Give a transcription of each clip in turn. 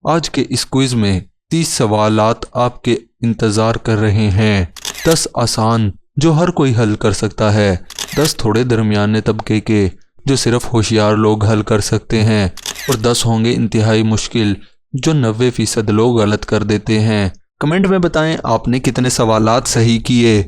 आज के इस क्विज में 30 सवालात आपके इंतज़ार कर रहे हैं। 10 आसान जो हर कोई हल कर सकता है, 10 थोड़े दरमियाने तबके के जो सिर्फ होशियार लोग हल कर सकते हैं, और 10 होंगे इंतहाई मुश्किल जो 90% लोग गलत कर देते हैं। कमेंट में बताएं आपने कितने सवालात सही किए।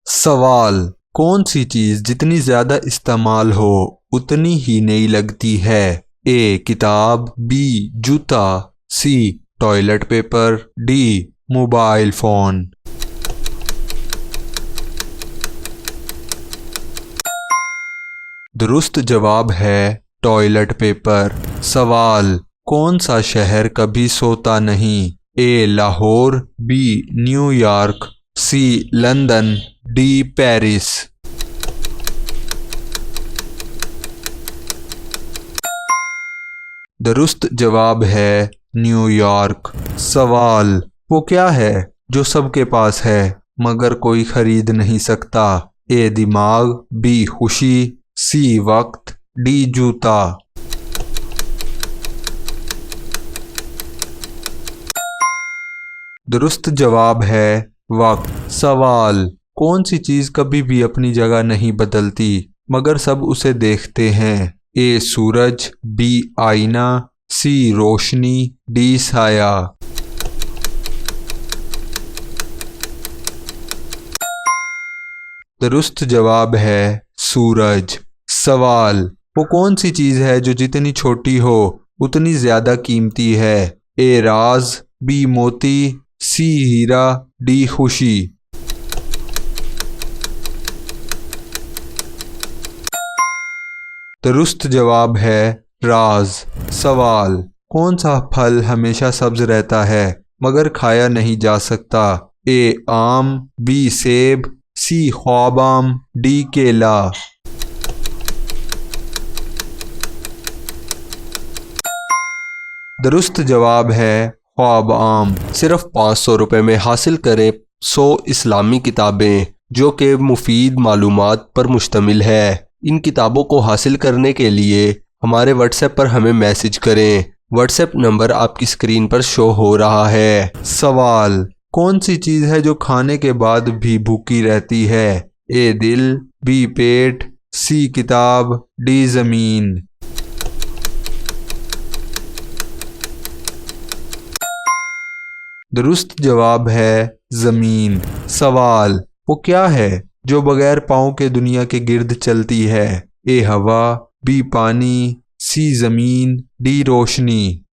सवाल: कौन सी चीज़ जितनी ज़्यादा इस्तेमाल हो उतनी ही नई लगती है? ए किताब, बी जूता, C toilet paper, D mobile phone. दुरुस्त जवाब है टॉयलेट पेपर। सवाल: कौन सा शहर कभी सोता नहीं? ए लाहौर, बी न्यूयॉर्क, सी लंदन, डी पेरिस। दुरुस्त जवाब है न्यूयॉर्क। सवाल: वो क्या है जो सबके पास है मगर कोई खरीद नहीं सकता? ए दिमाग, बी खुशी, सी वक्त, डी जूता। दुरुस्त जवाब है वक्त। सवाल: कौन सी चीज़ कभी भी अपनी जगह नहीं बदलती मगर सब उसे देखते हैं? ए सूरज, बी आईना, सी रोशनी, डी साया। दुरुस्त जवाब है सूरज। सवाल: वो कौन सी चीज़ है जो जितनी छोटी हो उतनी ज़्यादा कीमती है? ए राज, बी मोती, सी हीरा, डी खुशी। दुरुस्त जवाब है राज। सवाल: कौन सा फल हमेशा सब्ज रहता है मगर खाया नहीं जा सकता? ए आम, बी सेब, सी ख्वाबाम, डी केला। दुरुस्त जवाब है ख्वाबाम। सिर्फ 500 रुपये में हासिल करें 100 इस्लामी किताबें जो कि मुफीद मालूमात पर मुश्तमिल है। इन किताबों को हासिल करने के लिए हमारे व्हाट्सएप पर हमें मैसेज करें। व्हाट्सएप नंबर आपकी स्क्रीन पर शो हो रहा है। सवाल: कौन सी चीज़ है जो खाने के बाद भी भूखी रहती है? ए दिल, बी पेट, सी किताब, डी ज़मीन। दुरुस्त जवाब है ज़मीन। सवाल: वो क्या है जो बगैर पाँव के दुनिया के गिर्द चलती है? ए हवा, बी पानी, सी ज़मीन, डी रोशनी।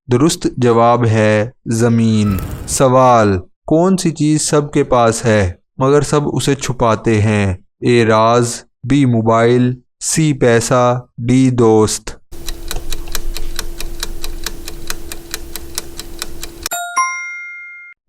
दुरुस्त जवाब है ज़मीन। सवाल: कौन सी चीज़ सबके पास है मगर सब उसे छुपाते हैं? ए राज, बी मोबाइल, सी पैसा, डी दोस्त।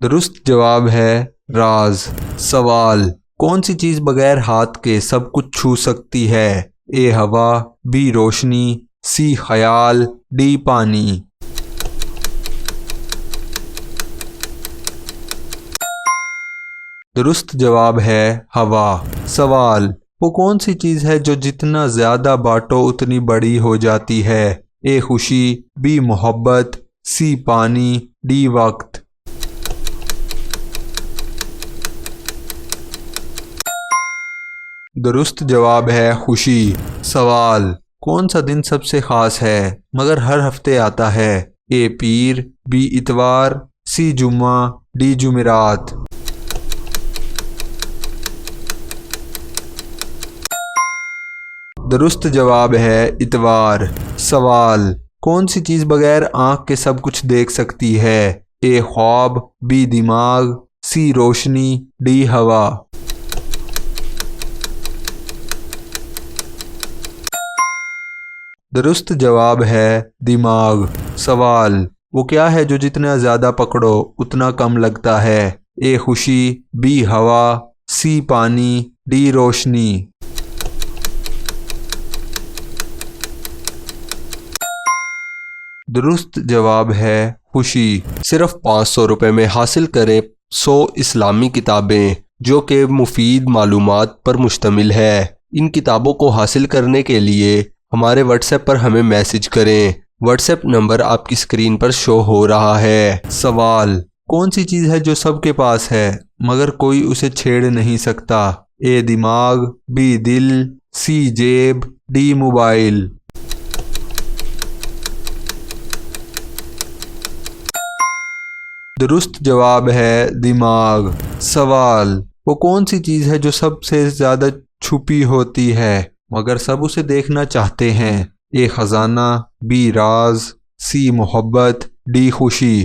दुरुस्त जवाब है राज। सवाल: कौन सी चीज़ बगैर हाथ के सब कुछ छू सकती है? ए हवा, बी रोशनी, सी ख्याल, डी पानी। दुरुस्त जवाब है हवा। सवाल: वो कौन सी चीज़ है जो जितना ज़्यादा बांटो उतनी बड़ी हो जाती है? ए खुशी, बी मोहब्बत, सी पानी, डी वक्त। दुरुस्त जवाब है खुशी। सवाल: कौन सा दिन सबसे ख़ास है मगर हर हफ्ते आता है? ए पीर, बी इतवार, सी जुम्मा, डी जुमेरात। दुरुस्त जवाब है इतवार। सवाल: कौन सी चीज़ बगैर आँख के सब कुछ देख सकती है? ए ख्वाब, बी दिमाग, सी रोशनी, डी हवा। दुरुस्त जवाब है दिमाग। सवाल: वो क्या है जो जितना ज़्यादा पकड़ो उतना कम लगता है? ए खुशी, बी हवा, सी पानी, डी रोशनी। दुरुस्त जवाब है खुशी। सिर्फ 500 रुपये में हासिल करें 100 इस्लामी किताबें जो कि मुफीद मालूमात पर मुश्तमिल है। इन किताबों को हासिल करने के लिए हमारे व्हाट्सएप पर हमें मैसेज करें। व्हाट्सएप नंबर आपकी स्क्रीन पर शो हो रहा है। सवाल, कौन सी चीज़ है जो सबके पास है मगर कोई उसे छेड़ नहीं सकता? ए दिमाग, बी दिल, सी जेब, डी मोबाइल। दुरुस्त जवाब है दिमाग। सवाल, वो कौन सी चीज़ है जो सबसे ज़्यादा छुपी होती है मगर सब उसे देखना चाहते हैं? ए खजाना, बी राज, सी मोहब्बत, डी खुशी।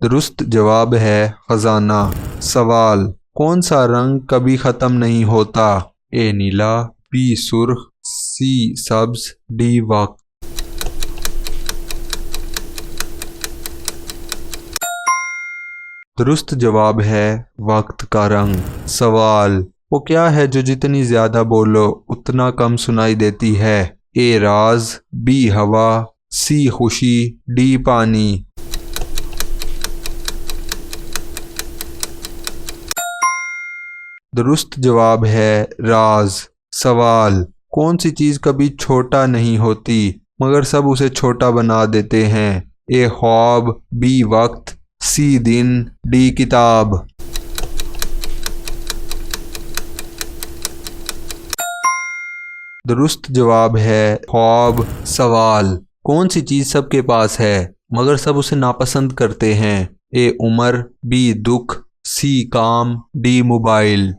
दुरुस्त जवाब है खजाना। सवाल, कौन सा रंग कभी ख़त्म नहीं होता? ए नीला, बी सुर्ख, सी सब्ज, डी वक्त। दुरुस्त जवाब है वक्त का रंग। सवाल, वो क्या है जो जितनी ज़्यादा बोलो उतना कम सुनाई देती है? ए राज, बी हवा, सी खुशी, डी पानी। दुरुस्त जवाब है राज। सवाल, कौन सी चीज़ कभी छोटा नहीं होती मगर सब उसे छोटा बना देते हैं? ए ख्वाब, बी वक्त, सी दिन, डी किताब। दुरुस्त जवाब है ख्वाब। सवाल, कौन सी चीज़ सबके पास है मगर सब उसे नापसंद करते हैं? ए उम्र, बी दुख, सी काम, डी मोबाइल।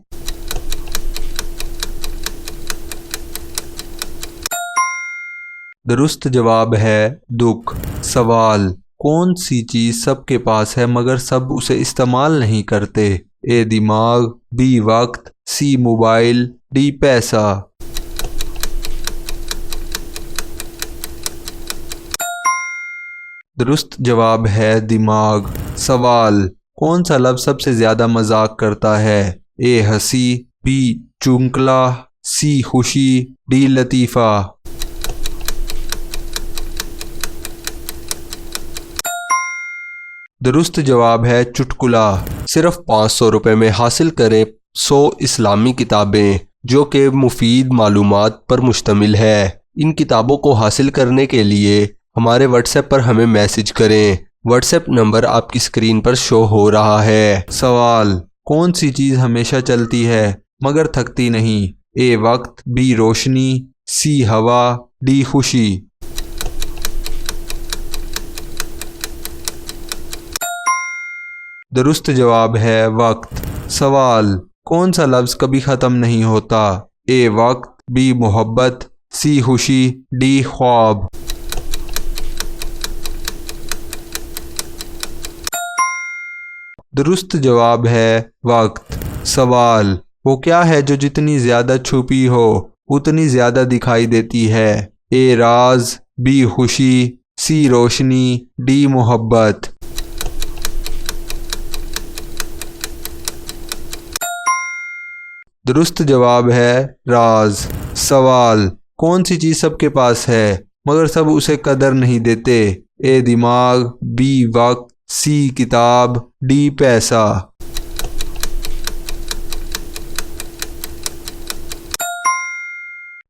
दुरुस्त जवाब है दुख। सवाल, कौन सी चीज़ सबके पास है मगर सब उसे इस्तेमाल नहीं करते? ए दिमाग, बी वक्त, सी मोबाइल, डी पैसा। दुरुस्त जवाब है दिमाग। सवाल, कौन सा लफ्ज़ सबसे ज़्यादा मजाक करता है? ए हंसी, बी चुंकला, सी खुशी, डी लतीफ़ा। दुरुस्त जवाब है चुटकुला। सिर्फ 500 रुपये में हासिल करें 100 इस्लामी किताबें जो कि मुफीद मालूमात पर मुश्तमिल है। इन किताबों को हासिल करने के लिए हमारे व्हाट्सएप पर हमें मैसेज करें। व्हाट्सएप नंबर आपकी स्क्रीन पर शो हो रहा है। सवाल, कौन सी चीज़ हमेशा चलती है मगर थकती नहीं? ए वक्त, बी रोशनी, सी हवा, डी खुशी। दुरुस्त जवाब है वक्त। सवाल, कौन सा लफ्ज़ कभी ख़त्म नहीं होता? ए वक्त, बी मोहब्बत, सी खुशी, डी ख्वाब। दुरुस्त जवाब है वक्त। सवाल, वो क्या है जो जितनी ज़्यादा छुपी हो उतनी ज़्यादा दिखाई देती है? ए राज, बी खुशी, सी रोशनी, डी मोहब्बत। दुरुस्त जवाब है राज। सवाल, कौन सी चीज़ सबके पास है मगर सब उसे कदर नहीं देते? ए दिमाग, बी वक्त, सी किताब, डी पैसा।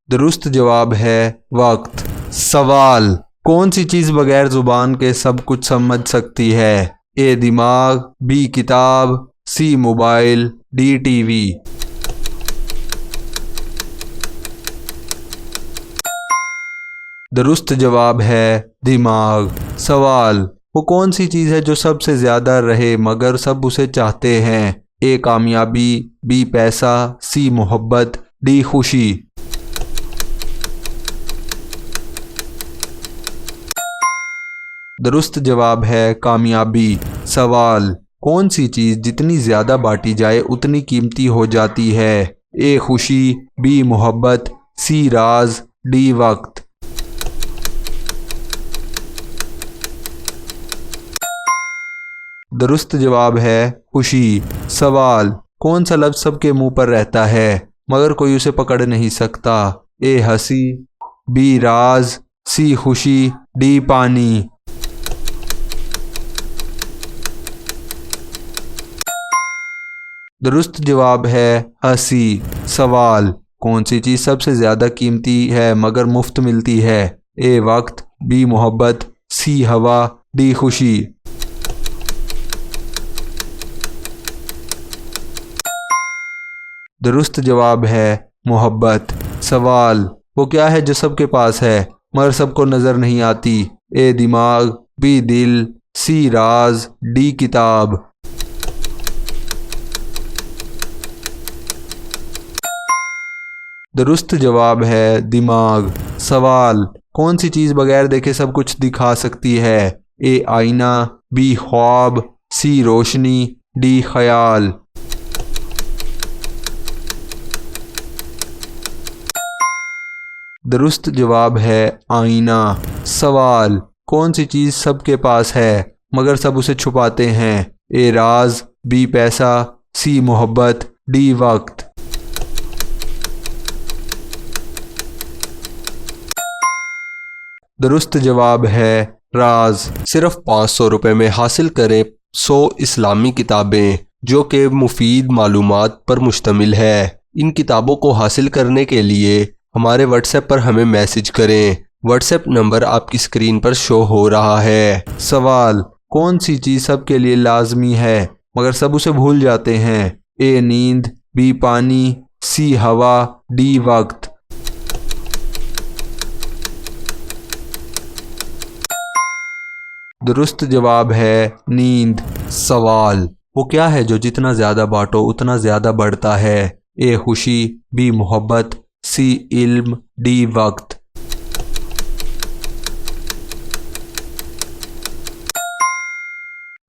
दुरुस्त जवाब है वक्त। सवाल, कौन सी चीज़ बगैर ज़ुबान के सब कुछ समझ सकती है? ए दिमाग, बी किताब, सी मोबाइल, डी टीवी। दुरुस्त जवाब है दिमाग। सवाल, वो कौन सी चीज़ है जो सबसे ज़्यादा रहे मगर सब उसे चाहते हैं? ए कामयाबी, बी पैसा, सी मोहब्बत, डी खुशी। दुरुस्त जवाब है कामयाबी। सवाल, कौन सी चीज़ जितनी ज़्यादा बांटी जाए उतनी कीमती हो जाती है? ए खुशी, बी मोहब्बत, सी राज, डी वक्त। दुरुस्त जवाब है खुशी। सवाल, कौन सा लफ्ज़ सबके मुंह पर रहता है मगर कोई उसे पकड़ नहीं सकता? ए हंसी, बी राज, सी खुशी, डी पानी। दुरुस्त जवाब है हंसी। सवाल, कौन सी चीज़ सबसे ज़्यादा कीमती है मगर मुफ्त मिलती है? ए वक्त, बी मोहब्बत, सी हवा, डी खुशी। दुरुस्त जवाब है मोहब्बत। सवाल, वो क्या है जो सबके पास है मगर सबको नज़र नहीं आती? ए दिमाग, बी दिल, सी राज, डी किताब। दुरुस्त जवाब है दिमाग। सवाल, कौन सी चीज़ बगैर देखे सब कुछ दिखा सकती है? ए आईना, बी ख्वाब, सी रोशनी, डी ख्याल। दुरुस्त जवाब है आईना। सवाल, कौन सी चीज़ सबके पास है मगर सब उसे छुपाते हैं? ए राज, बी पैसा, सी मोहब्बत, डी वक्त। दुरुस्त जवाब है राज। सिर्फ 500 रुपये में हासिल करें 100 इस्लामी किताबें जो कि मुफीद मालूमात पर मुश्तमिल है। इन किताबों को हासिल करने के लिए हमारे व्हाट्सएप पर हमें मैसेज करें। व्हाट्सएप नंबर आपकी स्क्रीन पर शो हो रहा है। सवाल, कौन सी चीज़ सबके लिए लाजमी है मगर सब उसे भूल जाते हैं? ए नींद, बी पानी, सी हवा, डी वक्त। दुरुस्त जवाब है नींद। सवाल, वो क्या है जो जितना ज़्यादा बांटो उतना ज़्यादा बढ़ता है? ए खुशी, बी मोहब्बत, सी इल्म, डी वक्त।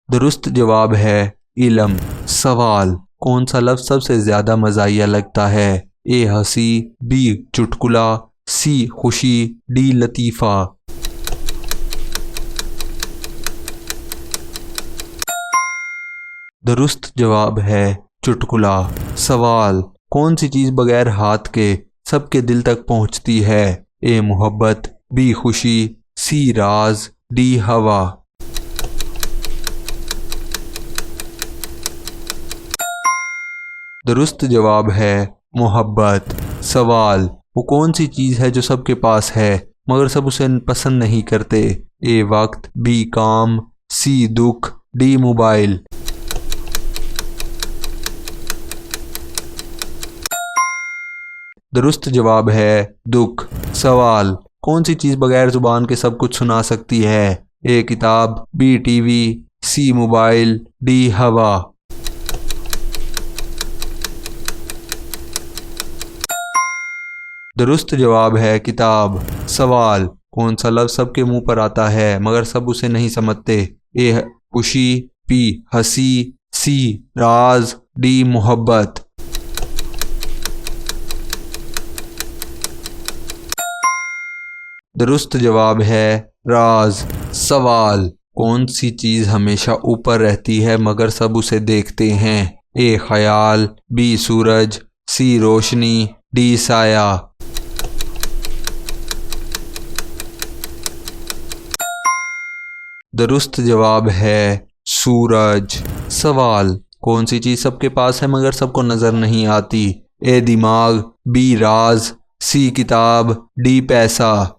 दुरुस्त जवाब है इल्म। सवाल, कौन सा लफ्ज़ सबसे ज़्यादा मज़ाहिया लगता है? ए हंसी, बी चुटकुला, सी खुशी, डी लतीफ़ा। दुरुस्त जवाब है चुटकुला। सवाल, कौन सी चीज़ बगैर हाथ के सबके दिल तक पहुंचती है? ए मोहब्बत, बी खुशी, सी राज, डी हवा। दुरुस्त जवाब है मोहब्बत। सवाल, वो कौन सी चीज़ है जो सबके पास है मगर सब उसे पसंद नहीं करते? ए वक्त, बी काम, सी दुख, डी मोबाइल। दुरुस्त जवाब है दुख। सवाल, कौन सी चीज़ बगैर ज़ुबान के सब कुछ सुना सकती है? ए किताब, बी टीवी, सी मोबाइल, डी हवा। दुरुस्त जवाब है किताब। सवाल, कौन सा लफ्ज़ सबके मुंह पर आता है मगर सब उसे नहीं समझते? ए खुशी, बी हंसी, सी राज, डी मोहब्बत। दुरुस्त जवाब है राज। सवाल, कौन सी चीज़ हमेशा ऊपर रहती है मगर सब उसे देखते हैं? ए ख्याल, बी सूरज, सी रोशनी, डी साया। दुरुस्त जवाब है सूरज। सवाल, कौन सी चीज़ सबके पास है मगर सबको नज़र नहीं आती? ए दिमाग, बी राज, सी किताब, डी पैसा।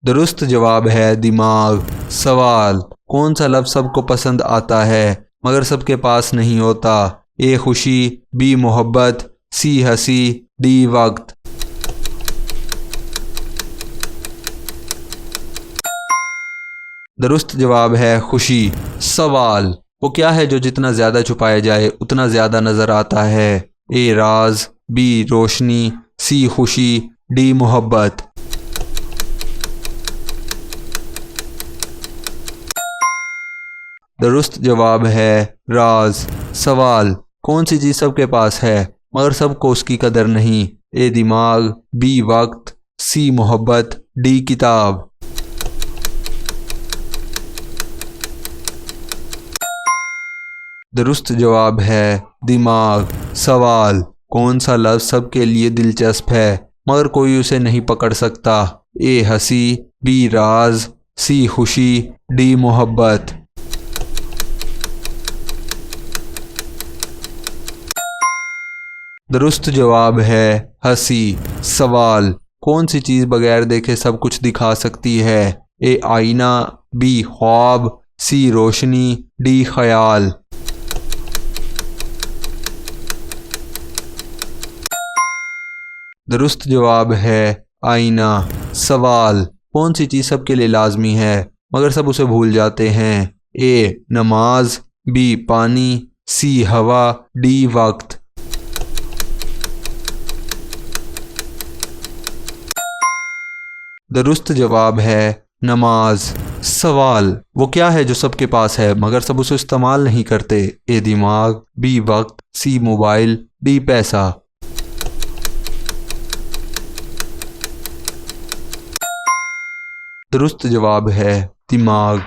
दुरुस्त जवाब है दिमाग। सवाल, कौन सा लफ्ज़ सबको पसंद आता है मगर सबके पास नहीं होता? ए खुशी, बी मोहब्बत, सी हंसी, डी वक्त। दुरुस्त जवाब है खुशी। सवाल, वो क्या है जो जितना ज़्यादा छुपाया जाए उतना ज़्यादा नज़र आता है? ए राज, बी रोशनी, सी खुशी, डी मोहब्बत। दुरुस्त जवाब है राज। सवाल, कौन सी चीज़ सबके पास है मगर सबको उसकी कदर नहीं? ए दिमाग, बी वक्त, सी मोहब्बत, डी किताब। दुरुस्त जवाब है दिमाग। सवाल, कौन सा लफ्ज़ सबके लिए दिलचस्प है मगर कोई उसे नहीं पकड़ सकता? ए हंसी, बी राज, सी खुशी, डी मोहब्बत। दुरुस्त जवाब है हंसी। सवाल, कौन सी चीज़ बगैर देखे सब कुछ दिखा सकती है? ए आईना, बी ख्वाब, सी रोशनी, डी ख्याल। दुरुस्त जवाब है आईना। सवाल, कौन सी चीज़ सबके लिए लाजमी है मगर सब उसे भूल जाते हैं? ए नमाज, बी पानी, सी हवा, डी वक्त। दुरुस्त जवाब है नमाज। सवाल, वो क्या है जो सबके पास है मगर सब उसे इस्तेमाल नहीं करते? ए दिमाग, बी वक्त, सी मोबाइल, डी पैसा। दुरुस्त जवाब है दिमाग।